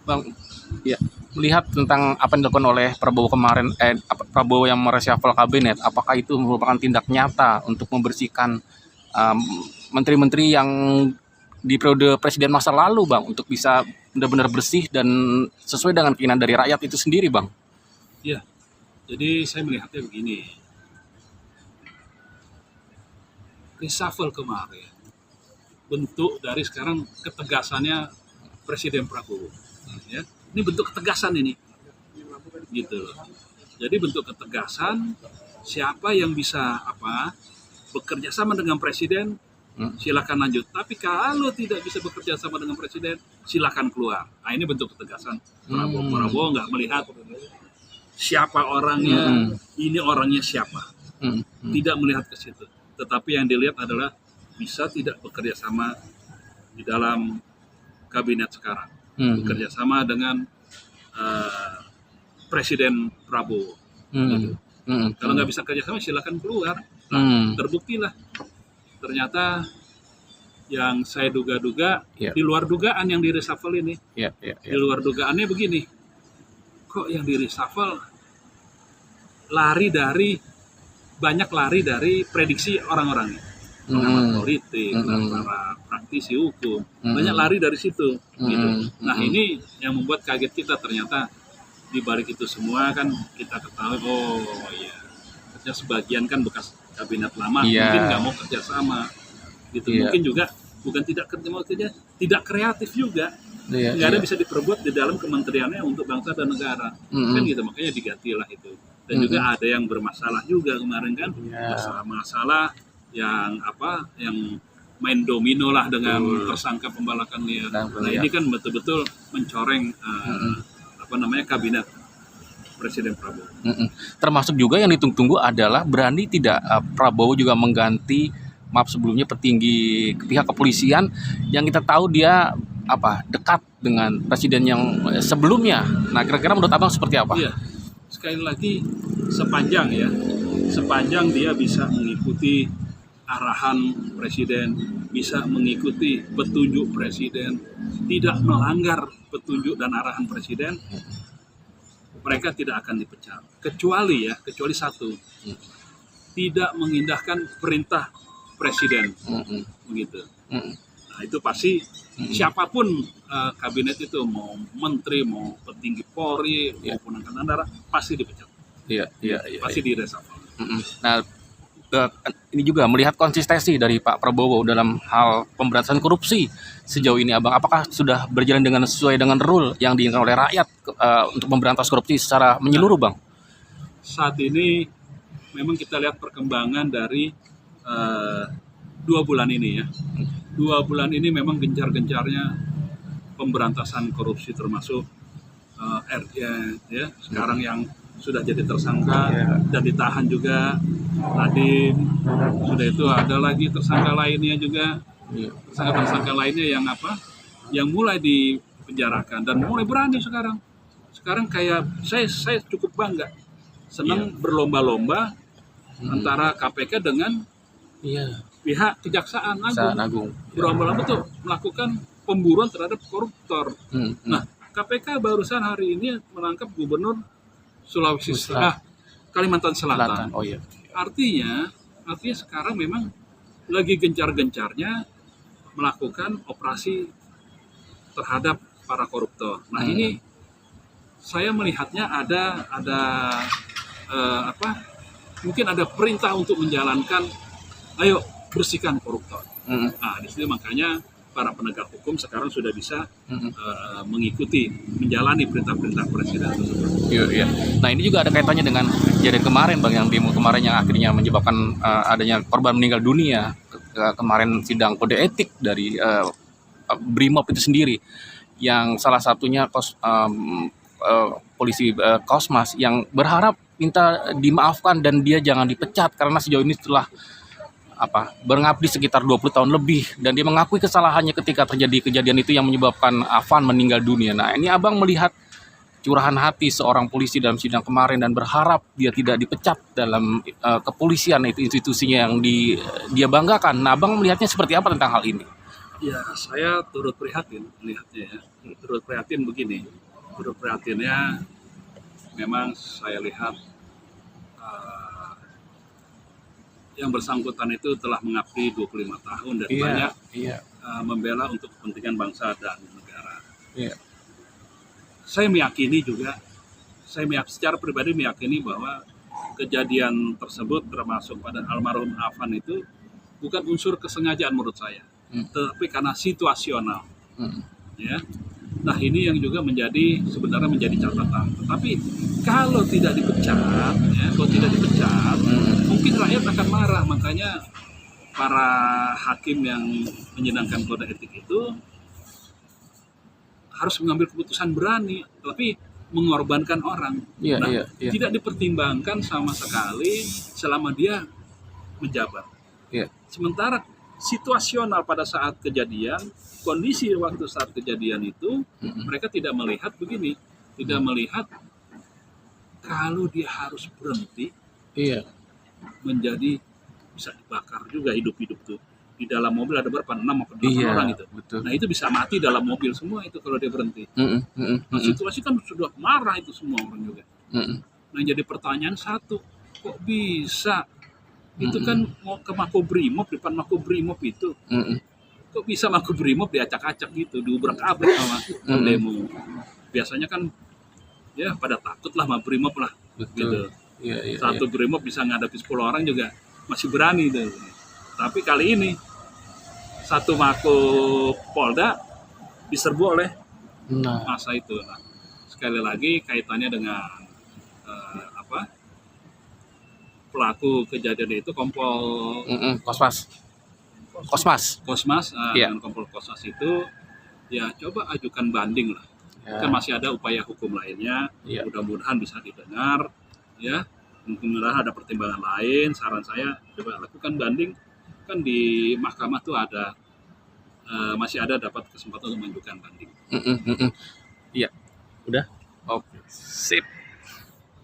Bang, ya, melihat tentang apa yang dilakukan oleh Prabowo kemarin, Prabowo yang mereshuffle kabinet, apakah itu merupakan tindak nyata untuk membersihkan um, menteri-menteri yang di periode presiden masa lalu, Bang, untuk bisa benar-benar bersih dan sesuai dengan keinginan dari rakyat itu sendiri, Bang? Ya, jadi saya melihatnya begini, reshuffle kemarin bentuk dari sekarang ketegasannya Presiden Prabowo. Ya, ini bentuk ketegasan ini, gitu loh. Jadi bentuk ketegasan siapa yang bisa bekerja sama dengan Presiden, silakan lanjut. Tapi kalau tidak bisa bekerja sama dengan Presiden, silakan keluar. Nah, ini bentuk ketegasan Prabowo. Prabowo nggak melihat siapa orangnya, ini orangnya siapa. Tidak melihat ke situ. Tetapi yang dilihat adalah bisa tidak bekerja sama di dalam kabinet sekarang. Bekerja sama dengan Presiden Prabowo. Gitu. Kalau nggak bisa kerja sama, silakan keluar. Nah, terbuktilah. Ternyata yang saya duga-duga di luar dugaan yang di reshuffle ini. Di luar dugaannya begini. Kok yang di reshuffle banyak lari dari prediksi orang-orang, pengamat politik, para praktisi hukum, banyak lari dari situ. Gitu. Nah, ini yang membuat kaget kita, ternyata di balik itu semua kan kita ketahui, oh ya, sebagian kan bekas kabinet lama, mungkin nggak mau kerja sama, gitu. Mungkin juga bukan tidak kerja, tidak kreatif juga. Nggak ada bisa diperbuat di dalam kementeriannya untuk bangsa dan negara, kan gitu, makanya digantilah itu. Dan juga ada yang bermasalah juga kemarin kan, masalah yang main domino lah dengan tersangka pembalakan liar. Nah, ini kan betul-betul mencoreng kabinet Presiden Prabowo. Termasuk juga yang ditunggu-tunggu adalah berani tidak Prabowo juga mengganti sebelumnya petinggi pihak kepolisian yang kita tahu dia dekat dengan presiden yang sebelumnya. Nah, kira-kira menurut Abang seperti apa? Iya. Sekali lagi, sepanjang dia bisa mengikuti arahan presiden, bisa mengikuti petunjuk presiden, tidak melanggar petunjuk dan arahan presiden, mereka tidak akan dipecat. Kecuali satu, tidak mengindahkan perintah presiden, begitu. Nah, itu pasti siapapun kabinet itu, mau menteri, mau petinggi Polri, maupun Angkatan Darat, pasti dipecat. Pasti direshuffle. Nah, ini juga melihat konsistensi dari Pak Prabowo dalam hal pemberantasan korupsi sejauh ini, Abang, apakah sudah berjalan dengan sesuai dengan rule yang diinginkan oleh rakyat untuk memberantas korupsi secara menyeluruh, Bang? Saat ini memang kita lihat perkembangan dari 2 bulan ini ya. 2 bulan ini memang gencar-gencarnya pemberantasan korupsi, termasuk ya, sekarang yang sudah jadi tersangka dan ditahan juga. Nadiem, sudah itu ada lagi tersangka lainnya juga, tersangka lainnya yang mulai dipenjarakan dan mulai berani sekarang. Kayak saya cukup bangga, senang berlomba-lomba antara KPK dengan pihak Kejaksaan Agung. Berlomba-lomba tuh melakukan pemburuan terhadap koruptor. Nah, KPK barusan hari ini menangkap Gubernur Kalimantan Selatan. Artinya sekarang memang lagi gencar-gencarnya melakukan operasi terhadap para koruptor. Nah, ini saya melihatnya ada mungkin ada perintah untuk menjalankan, ayo bersihkan koruptor. Nah, di sini makanya para penegak hukum sekarang sudah bisa mengikuti, menjalani perintah-perintah presiden tersebut. Nah, ini juga ada kaitannya dengan kejadian kemarin, Bang, yang demo kemarin yang akhirnya menyebabkan adanya korban meninggal dunia. Kemarin sidang kode etik dari Brimob itu sendiri, yang salah satunya polisi Kosmas yang berharap minta dimaafkan dan dia jangan dipecat karena sejauh ini setelah berngabdi sekitar 20 tahun lebih, dan dia mengakui kesalahannya ketika terjadi kejadian itu yang menyebabkan Afan meninggal dunia. Nah, ini Abang melihat curahan hati seorang polisi dalam sidang kemarin dan berharap dia tidak dipecat dalam kepolisian, itu institusinya yang dia banggakan. Nah, Abang melihatnya seperti apa tentang hal ini? Ya, saya turut prihatin melihatnya ya. Turut prihatin begini. Turut prihatinnya memang saya lihat eh, yang bersangkutan itu telah mengabdi 25 tahun dan banyak iya, membela untuk kepentingan bangsa dan negara. iya. Saya meyakini juga, secara pribadi meyakini bahwa kejadian tersebut termasuk pada almarhum Afan itu bukan unsur kesengajaan menurut saya, tetapi karena situasional. Ya, nah ini yang juga sebenarnya menjadi catatan. Tetapi kalau tidak dipecat, mungkin rakyat akan marah. Makanya para hakim yang menyidangkan kode etik itu harus mengambil keputusan berani, tapi mengorbankan orang. Iya, Nah, iya, iya. tidak dipertimbangkan sama sekali selama dia menjabat. Iya. Sementara situasional pada saat kejadian, kondisi waktu saat kejadian itu, mereka tidak melihat begini, tidak melihat kalau dia harus berhenti, Iya. menjadi bisa dibakar juga hidup-hidup tuh. Di dalam mobil ada berapa? 6 atau 8 Iya, orang itu. betul. Nah itu bisa mati dalam mobil semua itu kalau dia berhenti. Nah situasi kan sudah marah itu semua orang juga. Nah jadi pertanyaan satu, kok bisa? Itu kan mau ke Makobrimob, depan Makobrimob itu. Kok bisa Makobrimob diacak-acak gitu, diubrak-abrik sama demo. Biasanya kan ya pada takut lah Makobrimob lah. Betul. Gitu. Iya, Satu Brimob bisa ngadapin 10 orang juga masih berani tuh. Tapi kali ini satu Mako Polda diserbu oleh masa itu. Nah, sekali lagi kaitannya dengan pelaku kejadian itu Kompol Kosmas dengan Kompol Kosmas itu ya coba ajukan banding lah. Kan masih ada upaya hukum lainnya. Mudah-mudahan bisa didengar ya. Mudah-mudahan ada pertimbangan lain. Saran saya coba lakukan banding. Kan di mahkamah tuh ada masih ada dapat kesempatan untuk mengajukan banding. Iya, udah. Oke, sip.